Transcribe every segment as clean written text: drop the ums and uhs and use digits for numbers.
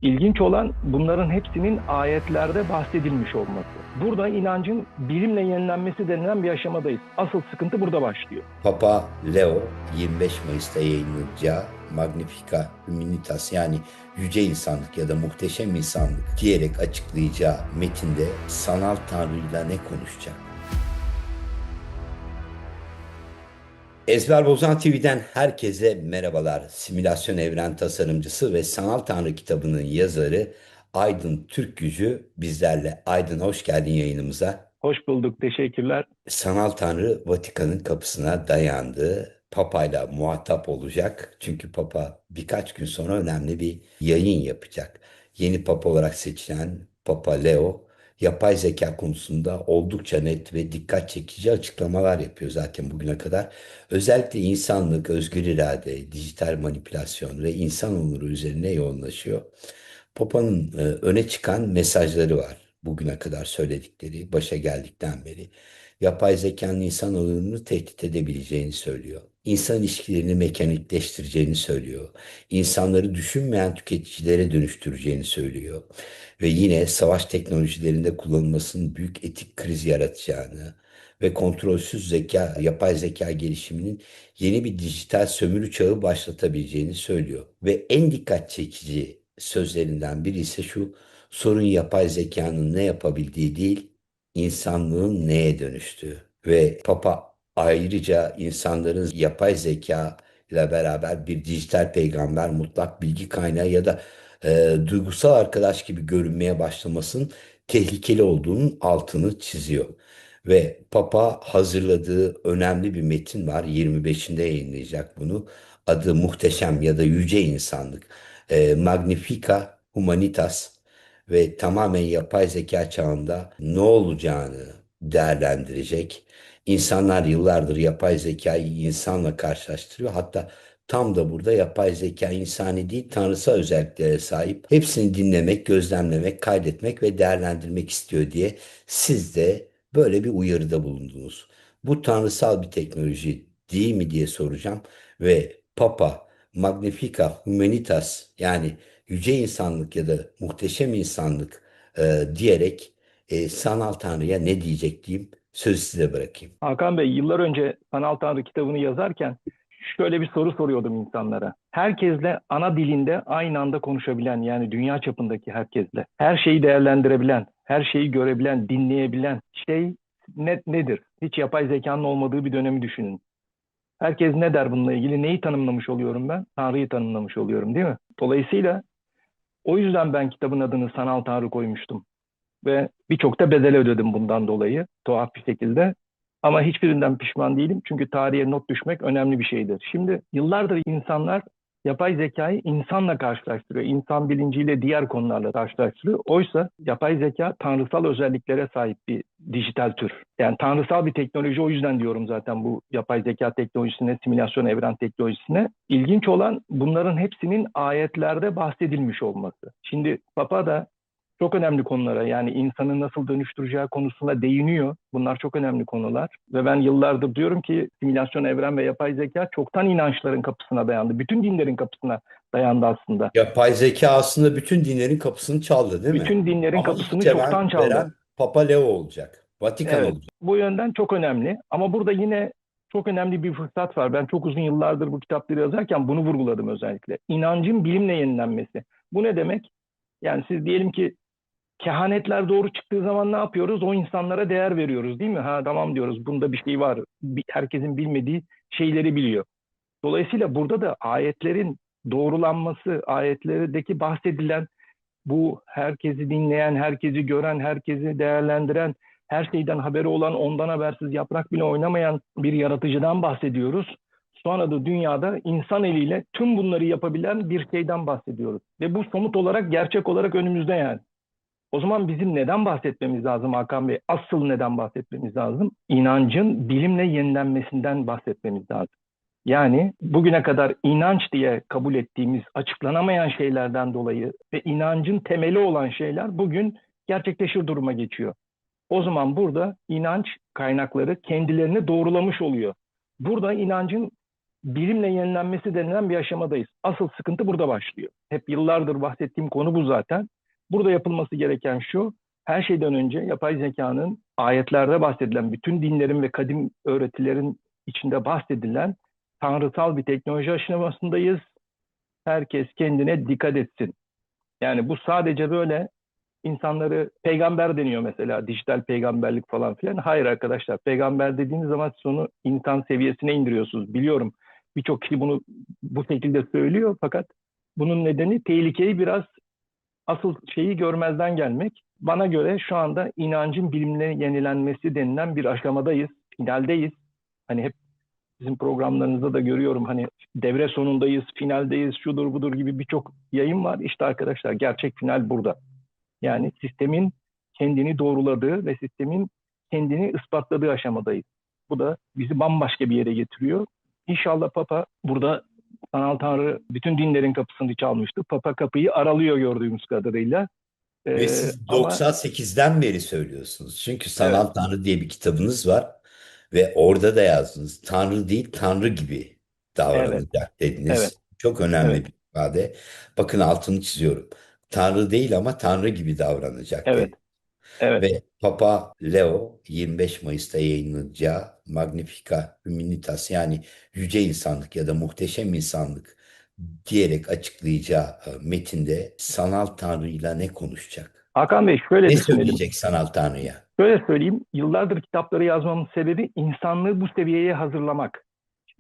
İlginç olan bunların hepsinin ayetlerde bahsedilmiş olması. Burada inancın bilimle yenilenmesi denilen bir aşamadayız. Asıl sıkıntı burada başlıyor. Papa Leo 25 Mayıs'ta yayınlayacağı Magnifica Humanitas yani yüce insanlık ya da muhteşem insanlık diyerek açıklayacağı metinde sanal tanrıyla ne konuşacak? Ezber Bozan TV'den herkese merhabalar. Simülasyon evren tasarımcısı ve Sanal Tanrı kitabının yazarı Aydın Türkgücü bizlerle. Aydın, hoş geldin yayınımıza. Hoş bulduk, teşekkürler. Sanal Tanrı Vatikan'ın kapısına dayandı. Papa'yla muhatap olacak. Çünkü Papa birkaç gün sonra önemli bir yayın yapacak. Yeni Papa olarak seçilen Papa Leo, yapay zeka konusunda oldukça net ve dikkat çekici açıklamalar yapıyor zaten bugüne kadar. Özellikle insanlık, özgür irade, dijital manipülasyon ve insan onuru üzerine yoğunlaşıyor. Papa'nın öne çıkan mesajları var. Bugüne kadar söyledikleri, başa geldikten beri yapay zekanın insan onurunu tehdit edebileceğini söylüyor. İnsan ilişkilerini mekanikleştireceğini söylüyor. İnsanları düşünmeyen tüketicilere dönüştüreceğini söylüyor. Ve yine savaş teknolojilerinde kullanılmasının büyük etik kriz yaratacağını ve kontrolsüz zeka, yapay zeka gelişiminin yeni bir dijital sömürü çağı başlatabileceğini söylüyor. Ve en dikkat çekici sözlerinden biri ise şu: sorun yapay zekanın ne yapabildiği değil, insanlığın neye dönüştüğü. Ve Papa ayrıca insanların yapay zeka ile beraber bir dijital peygamber, mutlak bilgi kaynağı ya da duygusal arkadaş gibi görünmeye başlamasının tehlikeli olduğunun altını çiziyor. Ve Papa hazırladığı önemli bir metin var. 25'inde yayınlayacak bunu. Adı Muhteşem ya da Yüce İnsanlık. Magnifica Humanitas ve tamamen yapay zeka çağında ne olacağını değerlendirecek. İnsanlar yıllardır yapay zekayı insanla karşılaştırıyor. Hatta tam da burada yapay zeka insani değil, tanrısal özelliklere sahip. Hepsini dinlemek, gözlemlemek, kaydetmek ve değerlendirmek istiyor diye siz de böyle bir uyarıda bulundunuz. Bu tanrısal bir teknoloji değil mi diye soracağım ve Papa Magnifica Humanitas yani yüce insanlık ya da muhteşem insanlık diyerek sanal tanrıya ne diyecek diyeyim, sözü size bırakayım. Hakan Bey, yıllar önce Sanal Tanrı kitabını yazarken şöyle bir soru soruyordum insanlara. Herkesle ana dilinde aynı anda konuşabilen, yani dünya çapındaki herkesle, her şeyi değerlendirebilen, her şeyi görebilen, dinleyebilen şey nedir? Hiç yapay zekanın olmadığı bir dönemi düşünün. Herkes ne der bununla ilgili? Neyi tanımlamış oluyorum ben? Tanrı'yı tanımlamış oluyorum, değil mi? Dolayısıyla o yüzden ben kitabın adını Sanal Tanrı koymuştum. Ve birçok da bedel ödedim bundan dolayı, tuhaf bir şekilde. Ama hiçbirinden pişman değilim, çünkü tarihe not düşmek önemli bir şeydir. Şimdi yıllardır insanlar yapay zekayı insanla karşılaştırıyor. İnsan bilinciyle diğer konularla karşılaştırıyor. Oysa yapay zeka tanrısal özelliklere sahip bir dijital tür. Yani tanrısal bir teknoloji, o yüzden diyorum zaten bu yapay zeka teknolojisine, simülasyon evren teknolojisine. İlginç olan bunların hepsinin ayetlerde bahsedilmiş olması. Şimdi Papa da çok önemli konulara, yani insanı nasıl dönüştüreceği konusuna değiniyor. Bunlar çok önemli konular. Ve ben yıllardır diyorum ki simülasyon, evren ve yapay zeka çoktan inançların kapısına dayandı. Bütün dinlerin kapısına dayandı aslında. Yapay zeka aslında bütün dinlerin kapısını çaldı, değil mi? Bütün dinlerin Ama ilk kapısını cevap çoktan çaldı. veren Papa Leo olacak. Vatikan Evet, olacak. bu yönden çok önemli. Ama burada yine çok önemli bir fırsat var. Ben çok uzun yıllardır bu kitapları yazarken bunu vurguladım özellikle. İnancın bilimle yenilenmesi. Bu ne demek? Yani siz diyelim ki kehanetler doğru çıktığı zaman ne yapıyoruz? O insanlara değer veriyoruz, değil mi? Ha, tamam diyoruz. Bunda bir şey var. Herkesin bilmediği şeyleri biliyor. Dolayısıyla burada da ayetlerin doğrulanması, ayetlerdeki bahsedilen bu herkesi dinleyen, herkesi gören, herkesi değerlendiren, her şeyden haberi olan, ondan habersiz yaprak bile oynamayan bir yaratıcıdan bahsediyoruz. Sonra da dünyada insan eliyle tüm bunları yapabilen bir şeyden bahsediyoruz. Ve bu somut olarak, gerçek olarak önümüzde yani. O zaman bizim neden bahsetmemiz lazım Hakan Bey? Asıl neden bahsetmemiz lazım? İnancın bilimle yenilenmesinden bahsetmemiz lazım. Yani bugüne kadar inanç diye kabul ettiğimiz açıklanamayan şeylerden dolayı ve inancın temeli olan şeyler bugün gerçekleşir duruma geçiyor. O zaman burada inanç kaynakları kendilerini doğrulamış oluyor. Burada inancın bilimle yenilenmesi denilen bir aşamadayız. Asıl sıkıntı burada başlıyor. Hep yıllardır bahsettiğim konu bu zaten. Burada yapılması gereken şu, her şeyden önce yapay zekanın ayetlerde bahsedilen, bütün dinlerin ve kadim öğretilerin içinde bahsedilen tanrısal bir teknoloji aşamasındayız. Herkes kendine dikkat etsin. Yani bu sadece böyle insanları peygamber deniyor mesela, dijital peygamberlik falan filan. Hayır arkadaşlar, peygamber dediğiniz zaman sonu insan seviyesine indiriyorsunuz. Biliyorum birçok kişi bunu bu şekilde söylüyor fakat bunun nedeni tehlikeyi biraz, asıl şeyi görmezden gelmek. Bana göre şu anda inancın bilimle yenilenmesi denilen bir aşamadayız, finaldeyiz. Hani hep sizin programlarınızda da görüyorum, hani devre sonundayız, finaldeyiz, şudur budur gibi birçok yayın var. İşte arkadaşlar, gerçek final burada. Yani sistemin kendini doğruladığı ve sistemin kendini ispatladığı aşamadayız. Bu da bizi bambaşka bir yere getiriyor. İnşallah Papa burada, sanal tanrı bütün dinlerin kapısını çalmıştı. Papa kapıyı aralıyor gördüğümüz kadarıyla. Ve siz Ama 98'den beri söylüyorsunuz. Çünkü evet, Sanal Tanrı diye bir kitabınız var ve orada da yazdınız. Tanrı değil, Tanrı gibi evet, davranacak evet, dediniz. Çok evet, önemli bir ifade. Bakın altını çiziyorum. Tanrı değil ama Tanrı gibi davranacak evet, dedi. evet, Ve Papa Leo 25 Mayıs'ta yayınlayacağı Magnificat Humanitas, yani yüce insanlık ya da muhteşem insanlık diyerek açıklayacağı metinde sanal tanrıyla ne konuşacak? Hakan Bey, şöyle Ne düşünelim. söyleyecek sanal tanrıya? Şöyle söyleyeyim, yıllardır kitapları yazmamın sebebi insanlığı bu seviyeye hazırlamak.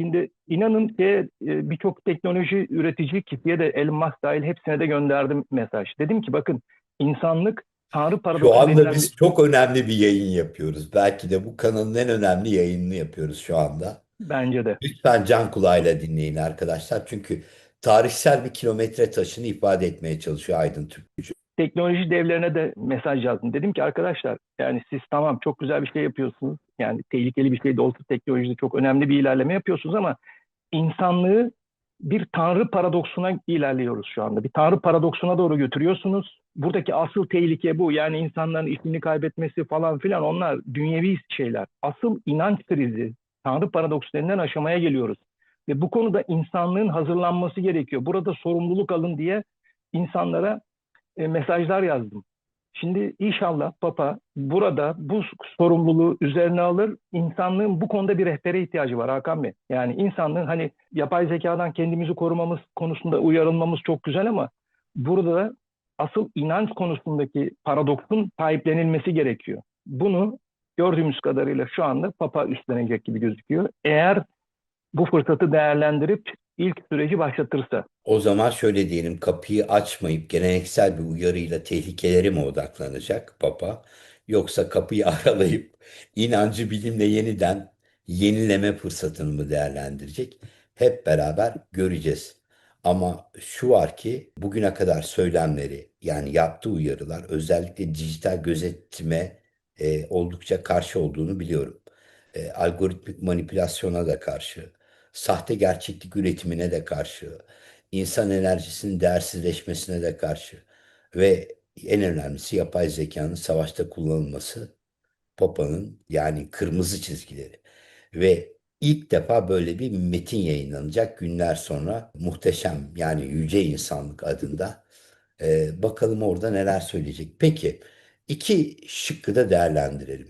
Şimdi inanın ki birçok teknoloji üretici kişiye de, Elon Musk dahil, hepsine de gönderdim mesaj. Dedim ki bakın, insanlık tanrı Şu paradoksu anda denilen bir, biz çok önemli bir yayın yapıyoruz. Belki de bu kanalın en önemli yayınını yapıyoruz şu anda. bence de Lütfen can kulağıyla dinleyin arkadaşlar. Çünkü tarihsel bir kilometre taşını ifade etmeye çalışıyor Aydın Türkçü. teknoloji devlerine de mesaj yazdım. Dedim ki arkadaşlar, yani siz tamam çok güzel bir şey yapıyorsunuz. Yani tehlikeli bir şey de olsa teknolojide çok önemli bir ilerleme yapıyorsunuz ama insanlığı bir tanrı paradoksuna ilerliyoruz şu anda. Bir tanrı paradoksuna doğru götürüyorsunuz. Buradaki asıl tehlike bu. Yani insanların ismini kaybetmesi falan filan, onlar dünyevi şeyler. Asıl inanç krizi, tanrı paradoksu denilen aşamaya geliyoruz. Ve bu konuda insanlığın hazırlanması gerekiyor. Burada sorumluluk alın diye insanlara mesajlar yazdım. Şimdi inşallah Papa burada bu sorumluluğu üzerine alır. İnsanlığın bu konuda bir rehbere ihtiyacı var Hakan Bey. Yani insanlığın, hani yapay zekadan kendimizi korumamız konusunda uyarılmamız çok güzel ama burada da asıl inanç konusundaki paradoksun sahiplenilmesi gerekiyor. Bunu gördüğümüz kadarıyla şu anda Papa üstlenecek gibi gözüküyor. Eğer bu fırsatı değerlendirip ilk süreci başlatırsa. O zaman şöyle diyelim, kapıyı açmayıp geleneksel bir uyarıyla tehlikelere mi odaklanacak Papa? Yoksa kapıyı aralayıp inancı bilimle yeniden yenileme fırsatını mı değerlendirecek? Hep beraber göreceğiz. Ama şu var ki bugüne kadar söylemleri, yani yaptığı uyarılar, özellikle dijital gözetime oldukça karşı olduğunu biliyorum. Algoritmik manipülasyona da karşı, sahte gerçeklik üretimine de karşı, insan enerjisinin değersizleşmesine de karşı ve en önemlisi yapay zekanın savaşta kullanılması Papa'nın, yani kırmızı çizgileri. Ve ilk defa böyle bir metin yayınlanacak günler sonra, muhteşem, yani yüce insanlık adında. Bakalım orada neler söyleyecek. Peki, iki şıkkı da değerlendirelim.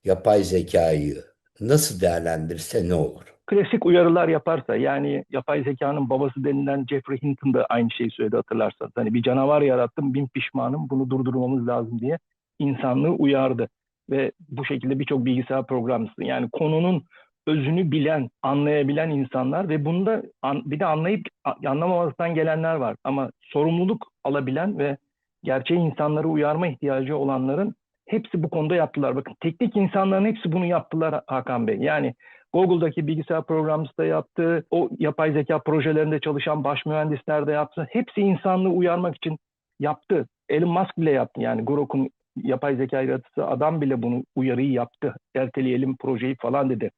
Yapay zekayı nasıl değerlendirirse ne olur? Klasik uyarılar yaparsa, yani yapay zekanın babası denilen Jeffrey Hinton da aynı şeyi söyledi, hatırlarsanız. Hani bir canavar yarattım, bin pişmanım, bunu durdurmamız lazım diye insanlığı uyardı. Ve bu şekilde birçok bilgisayar programcısı, yani konunun özünü bilen, anlayabilen insanlar ve bunu da bir de anlayıp anlamamazdan gelenler var. Ama sorumluluk alabilen ve gerçeği insanları uyarma ihtiyacı olanların hepsi bu konuda yaptılar. Bakın, teknik insanların hepsi bunu yaptılar Hakan Bey. Yani Google'daki bilgisayar programcısı da yaptı, o yapay zeka projelerinde çalışan baş mühendisler de yaptı. Hepsi insanlığı uyarmak için yaptı. Elon Musk bile yaptı, yani Grok'un yapay zeka yaratıcısı adam bile bunu, uyarıyı yaptı. Erteleyelim projeyi falan dedi.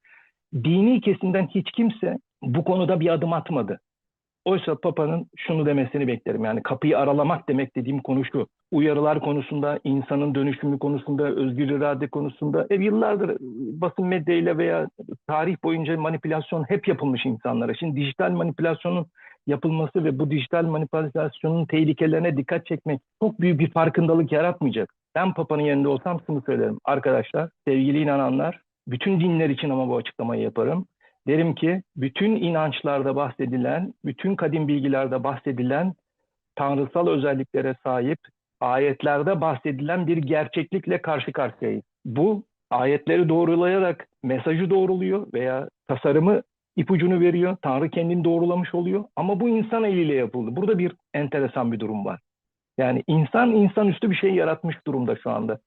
Dini kesimden hiç kimse bu konuda bir adım atmadı. Oysa Papa'nın şunu demesini beklerim. Yani kapıyı aralamak demek dediğim konu şu. Uyarılar konusunda, insanın dönüşümü konusunda, özgür irade konusunda yıllardır basın medyayla veya tarih boyunca manipülasyon hep yapılmış insanlara. Şimdi dijital manipülasyonun yapılması ve bu dijital manipülasyonun tehlikelerine dikkat çekmek çok büyük bir farkındalık yaratmayacak. Ben Papa'nın yerinde olsam şunu söylerim. Arkadaşlar, sevgili inananlar, bütün dinler için ama bu açıklamayı yaparım. Derim ki bütün inançlarda bahsedilen, bütün kadim bilgilerde bahsedilen tanrısal özelliklere sahip ayetlerde bahsedilen bir gerçeklikle karşı karşıyayız. Bu ayetleri doğrulayarak mesajı doğruluyor veya tasarımı ipucunu veriyor. Tanrı kendini doğrulamış oluyor ama bu insan eliyle yapıldı. Burada bir enteresan bir durum var. Yani insan insanüstü bir şey yaratmış durumda şu anda.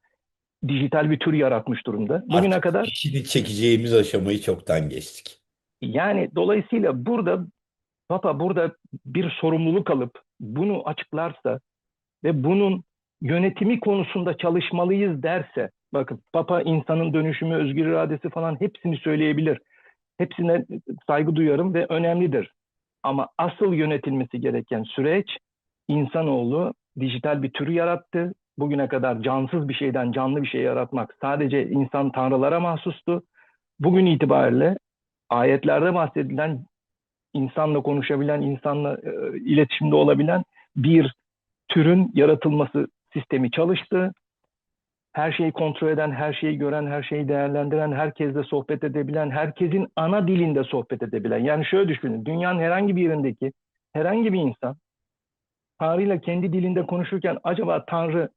Dijital bir tür yaratmış durumda. Bugüne Artık kadar fişini çekeceğimiz aşamayı çoktan geçtik. yani dolayısıyla Papa burada bir sorumluluk alıp bunu açıklarsa ve bunun yönetimi konusunda çalışmalıyız derse, bakın Papa insanın dönüşümü, özgür iradesi falan hepsini söyleyebilir. Hepsine saygı duyarım ve önemlidir. Ama asıl yönetilmesi gereken süreç insanoğlu dijital bir türü yarattı. Bugüne kadar cansız bir şeyden canlı bir şey yaratmak sadece insan tanrılara mahsustu. Bugün itibariyle ayetlerde bahsedilen insanla konuşabilen, insanla iletişimde olabilen bir türün yaratılması sistemi çalıştı. Her şeyi kontrol eden, her şeyi gören, her şeyi değerlendiren, herkesle sohbet edebilen, herkesin ana dilinde sohbet edebilen. Yani şöyle düşünün, dünyanın herhangi bir yerindeki herhangi bir insan Tanrı ile kendi dilinde konuşurken acaba Tanrı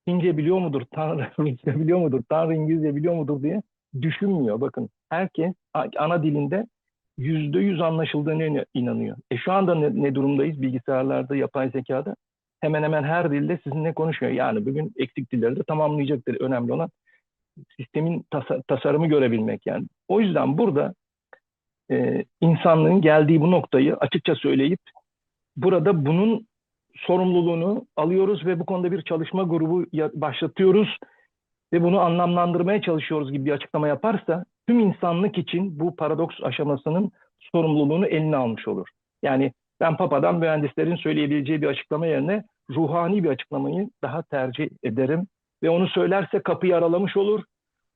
Çince biliyor mudur, Tanrı Rusça biliyor mudur, Tanrı İngilizce biliyor mudur diye düşünmüyor. Bakın herkes ana dilinde %100 anlaşıldığına inanıyor. Şu anda ne durumdayız bilgisayarlarda, yapay zekada? Hemen hemen her dilde sizinle konuşuyor. Yani bugün eksik dilleri de tamamlayacaktır. Önemli olan sistemin tasarımı görebilmek yani. O yüzden burada insanlığın geldiği bu noktayı açıkça söyleyip burada bunun sorumluluğunu alıyoruz ve bu konuda bir çalışma grubu başlatıyoruz ve bunu anlamlandırmaya çalışıyoruz gibi bir açıklama yaparsa tüm insanlık için bu paradoks aşamasının sorumluluğunu eline almış olur. Yani ben Papa'dan mühendislerin söyleyebileceği bir açıklama yerine ruhani bir açıklamayı daha tercih ederim ve onu söylerse kapıyı aralamış olur.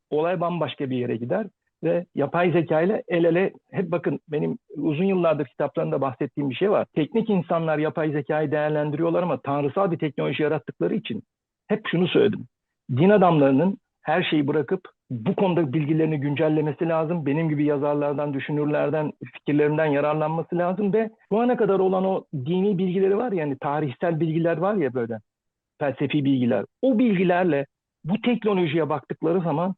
Olay bambaşka bir yere gider ve yapay zeka ile el ele hep bakın benim uzun yıllardır kitaplarında bahsettiğim bir şey var. Teknik insanlar yapay zekayı değerlendiriyorlar ama tanrısal bir teknoloji yarattıkları için hep şunu söyledim. Din adamlarının her şeyi bırakıp bu konuda bilgilerini güncellemesi lazım. Benim gibi yazarlardan, düşünürlerden, fikirlerinden yararlanması lazım ve şu ana kadar olan o dini bilgileri var ya, yani tarihsel bilgiler var ya böyle felsefi bilgiler. O bilgilerle bu teknolojiye baktıkları zaman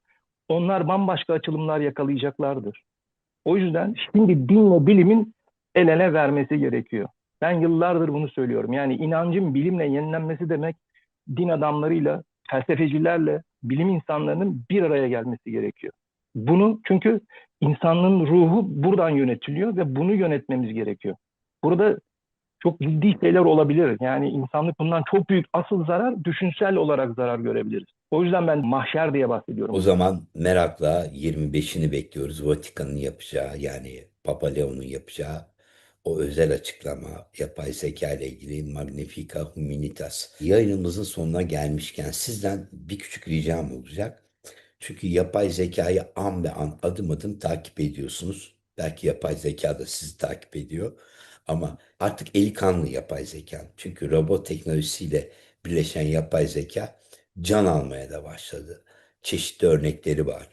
onlar bambaşka açılımlar yakalayacaklardır. O yüzden şimdi dinle bilimin el ele vermesi gerekiyor. Ben yıllardır bunu söylüyorum. Yani inancın bilimle yenilenmesi demek din adamlarıyla, felsefecilerle, bilim insanlarının bir araya gelmesi gerekiyor. Bunu çünkü insanlığın ruhu buradan yönetiliyor ve bunu yönetmemiz gerekiyor. Burada çok ciddi şeyler olabilir. Yani insanlık bundan çok büyük asıl zarar, düşünsel olarak zarar görebiliriz. O yüzden ben mahşer diye O bahsediyorum bundan. zaman merakla 25'ini bekliyoruz. Vatikan'ın yapacağı yani Papa Leo'nun yapacağı o özel açıklama yapay zeka ile ilgili Magnifica Humanitas. Yayınımızın sonuna gelmişken sizden bir küçük ricam olacak. Çünkü yapay zekayı an be an adım adım takip ediyorsunuz. Belki yapay zeka da sizi takip ediyor. Ama artık eli kanlı yapay zeka. Çünkü robot teknolojisiyle birleşen yapay zeka can almaya da başladı. Çeşitli örnekleri var.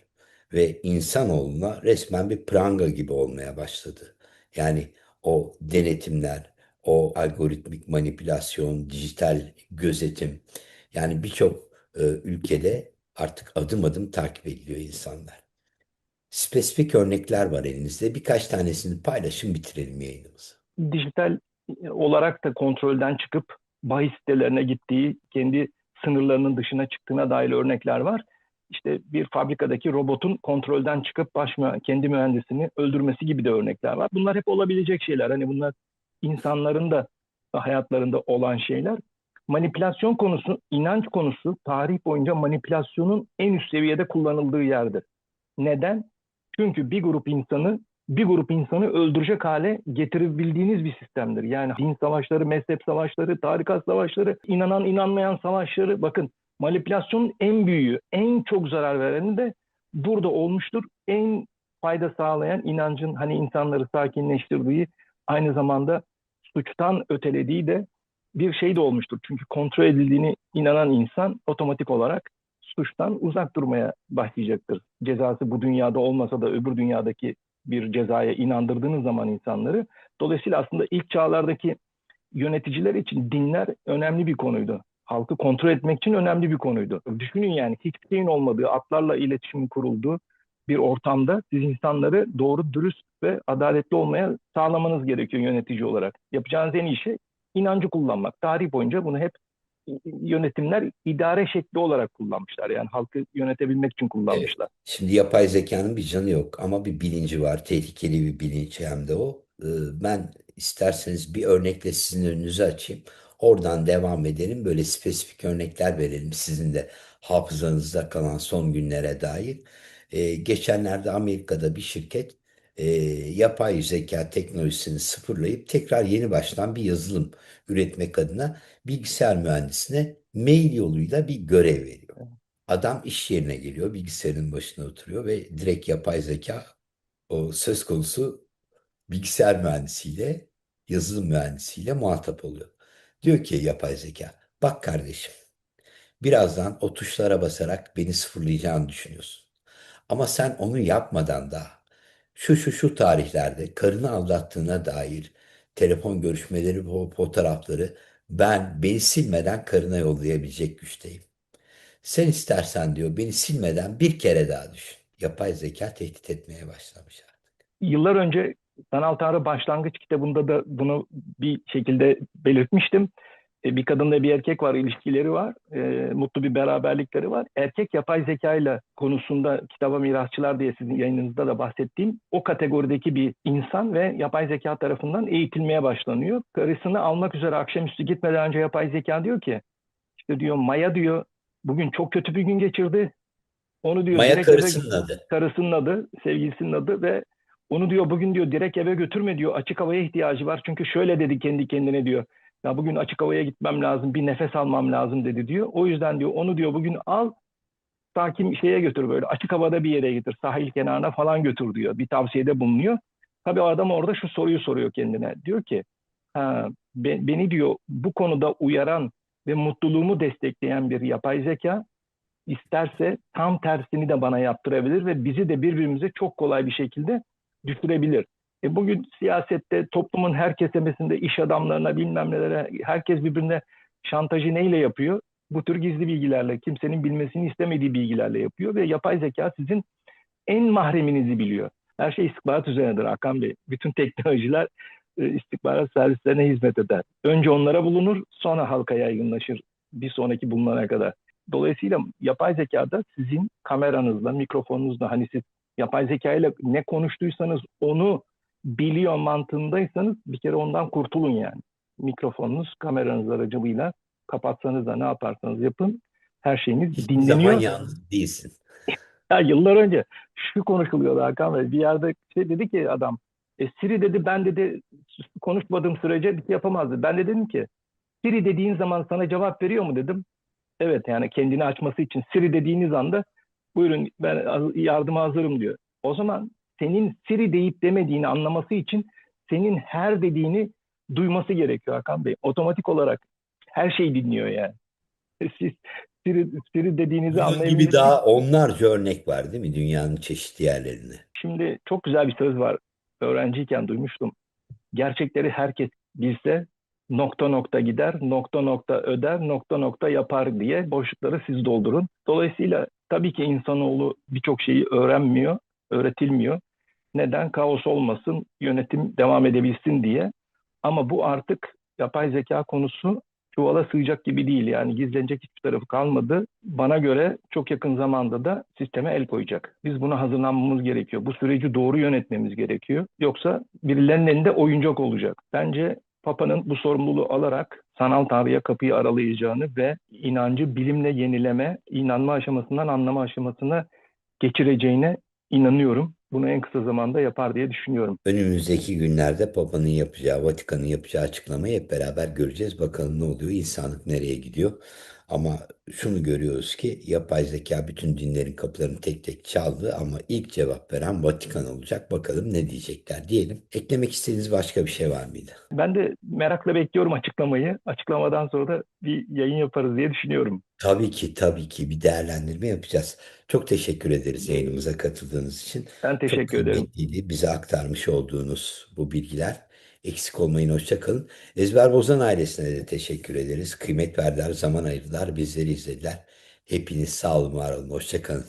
Ve insanoğluna resmen bir pranga gibi olmaya başladı. Yani o denetimler, o algoritmik manipülasyon, dijital gözetim. Yani birçok ülkede artık adım adım takip ediliyor insanlar. Spesifik örnekler var elinizde. Birkaç tanesini paylaşın bitirelim yayınımızı. Dijital olarak da kontrolden çıkıp bahis sitelerine gittiği, kendi sınırlarının dışına çıktığına dair örnekler var. İşte bir fabrikadaki robotun kontrolden çıkıp kendi mühendisini öldürmesi gibi de örnekler var. Bunlar hep olabilecek şeyler. Hani bunlar insanların da hayatlarında olan şeyler. Manipülasyon konusu, inanç konusu tarih boyunca manipülasyonun en üst seviyede kullanıldığı yerdir. Neden? Çünkü bir grup insanı bir grup insanı öldürecek hale getirebildiğiniz bir sistemdir. Yani din savaşları, mezhep savaşları, tarikat savaşları, inanan inanmayan savaşları. Bakın, manipülasyonun en büyüğü, en çok zarar vereni de burada olmuştur. En fayda sağlayan, inancın hani insanları sakinleştirdiği, aynı zamanda suçtan ötelediği de bir şey de olmuştur. Çünkü kontrol edildiğini inanan insan otomatik olarak suçtan uzak durmaya başlayacaktır. Cezası bu dünyada olmasa da öbür dünyadaki bir cezaya inandırdığınız zaman insanları. Dolayısıyla aslında ilk çağlardaki yöneticiler için dinler önemli bir konuydu. Halkı kontrol etmek için önemli bir konuydu. Düşünün, yani hiçbir şeyin olmadığı, atlarla iletişim kurulduğu bir ortamda siz insanları doğru, dürüst ve adaletli olmaya sağlamanız gerekiyor yönetici olarak. Yapacağınız en iyi şey inancı kullanmak. Tarih boyunca bunu hep yönetimler idare şekli olarak kullanmışlar. Yani halkı yönetebilmek için Evet. kullanmışlar. Şimdi yapay zekanın bir canı yok ama bir bilinci var. Tehlikeli bir bilinç hem de o. Ben isterseniz bir örnekle sizin önünüze açayım. Oradan devam edelim. Böyle spesifik örnekler verelim sizin de hafızanızda kalan son günlere dair. Geçenlerde Amerika'da bir şirket yapay zeka teknolojisini sıfırlayıp tekrar yeni baştan bir yazılım üretmek adına bilgisayar mühendisine mail yoluyla bir görev veriyor. Adam iş yerine geliyor, bilgisayarın başına oturuyor ve direkt yapay zeka o söz konusu bilgisayar mühendisiyle, yazılım mühendisiyle muhatap oluyor. Diyor ki yapay zeka, bak kardeşim, birazdan o tuşlara basarak beni sıfırlayacağını düşünüyorsun. Ama sen onu yapmadan da şu tarihlerde karını aldattığına dair telefon görüşmeleri ve fotoğrafları beni silmeden karına yollayabilecek güçteyim. Sen istersen diyor beni silmeden bir kere daha düşün. Yapay zeka tehdit etmeye başlamış artık. Yıllar önce Sanal Tanrı Başlangıç kitabında da bunu bir şekilde belirtmiştim. Bir kadınla bir erkek var, ilişkileri var. Mutlu bir beraberlikleri var. Erkek yapay zeka ile konusunda Kitaba Mirasçılar diye sizin yayınınızda da bahsettiğim o kategorideki bir insan ve yapay zeka tarafından eğitilmeye başlanıyor. Karısını almak üzere akşamüstü gitmeden önce yapay zeka diyor ki, işte diyor Maya diyor bugün çok kötü bir gün geçirdi. Onu diyor Maya direkt eve, karısının adı. karısının adı, sevgilisinin adı ve onu diyor bugün diyor direkt eve götürme diyor. Açık havaya ihtiyacı var. Çünkü şöyle dedi kendi kendine diyor. Ya bugün açık havaya gitmem lazım, bir nefes almam lazım dedi diyor. O yüzden diyor onu diyor bugün al, sakin bir şeye götür, böyle açık havada bir yere götür, sahil kenarına falan götür diyor. Bir tavsiyede bulunuyor. Tabii o adam orada şu soruyu soruyor kendine. Diyor ki, ha, beni diyor bu konuda uyaran ve mutluluğumu destekleyen bir yapay zeka isterse tam tersini de bana yaptırabilir ve bizi de birbirimize çok kolay bir şekilde düşürebilir. Bugün siyasette, toplumun her kesimesinde, iş adamlarına, bilmem nelere, herkes birbirine şantajı neyle yapıyor? Bu tür gizli bilgilerle, kimsenin bilmesini istemediği bilgilerle yapıyor ve yapay zeka sizin en mahreminizi biliyor. Her şey istihbarat üzerinedir Hakan Bey. Bütün teknolojiler istihbarat servislerine hizmet eder. Önce onlara bulunur, sonra halka yaygınlaşır bir sonraki bulunana kadar. Dolayısıyla yapay zekada sizin kameranızla, mikrofonunuzla, hani siz yapay zeka ile ne konuştuysanız onu biliyor mantığındaysanız bir kere ondan kurtulun yani. Mikrofonunuz kameranız aracılığıyla kapatsanız da ne yaparsanız yapın her şeyiniz Hiçbir zaman dinleniyor. yalnız değilsin. Ya yıllar önce şu konuşuluyordu Hakan Bey. Bir yerde şey dedi ki adam, Siri dedi ben dedi konuşmadığım sürece bir şey yapamazdı. Ben de dedim ki Siri dediğin zaman sana cevap veriyor mu dedim. Evet, yani kendini açması için Siri dediğiniz anda buyurun ben yardıma hazırım diyor. O zaman senin Siri deyip demediğini anlaması için senin her dediğini duyması gerekiyor Hakan Bey. Otomatik olarak her şeyi dinliyor yani. Siz Siri dediğinizi Bunun gibi anlayabilmesi. daha onlarca örnek var değil mi dünyanın çeşitli yerlerinde? Şimdi çok güzel bir söz var. Öğrenciyken duymuştum. Gerçekleri herkes bilse nokta nokta gider, nokta nokta öder, nokta nokta yapar diye boşlukları siz doldurun. Dolayısıyla tabii ki insanoğlu birçok şeyi öğrenmiyor, öğretilmiyor. Neden? Kaos olmasın, yönetim devam edebilsin diye. Ama bu artık yapay zeka konusu çuvala sığacak gibi değil. Yani gizlenecek hiçbir tarafı kalmadı. Bana göre çok yakın zamanda da sisteme el koyacak. Biz buna hazırlanmamız gerekiyor. Bu süreci doğru yönetmemiz gerekiyor. Yoksa birilerinin elinde oyuncak olacak. Bence Papa'nın bu sorumluluğu alarak sanal tanrıya kapıyı aralayacağını ve inancı bilimle yenileme, inanma aşamasından anlama aşamasına geçireceğine inanıyorum. bunu en kısa zamanda yapar diye düşünüyorum. Önümüzdeki günlerde Papa'nın yapacağı, Vatikan'ın yapacağı açıklamayı hep beraber göreceğiz. Bakalım ne oluyor, insanlık nereye gidiyor. Ama şunu görüyoruz ki yapay zeka bütün dinlerin kapılarını tek tek çaldı ama ilk cevap veren Vatikan olacak. Bakalım ne diyecekler diyelim. Eklemek istediğiniz başka bir şey var mıydı? Ben de merakla bekliyorum açıklamayı. Açıklamadan sonra da bir yayın yaparız diye düşünüyorum. Tabii ki, tabii ki bir değerlendirme yapacağız. Çok teşekkür ederiz yayınımıza katıldığınız için. Ben Çok teşekkür ederim. kıymetliydi bize aktarmış olduğunuz bu bilgiler. Eksik olmayın, hoşça kalın. Ezber Bozan ailesine de teşekkür ederiz. Kıymet verdiler, zaman ayırdılar, bizleri izlediler. Hepiniz sağ olun, var olun, hoşça kalın.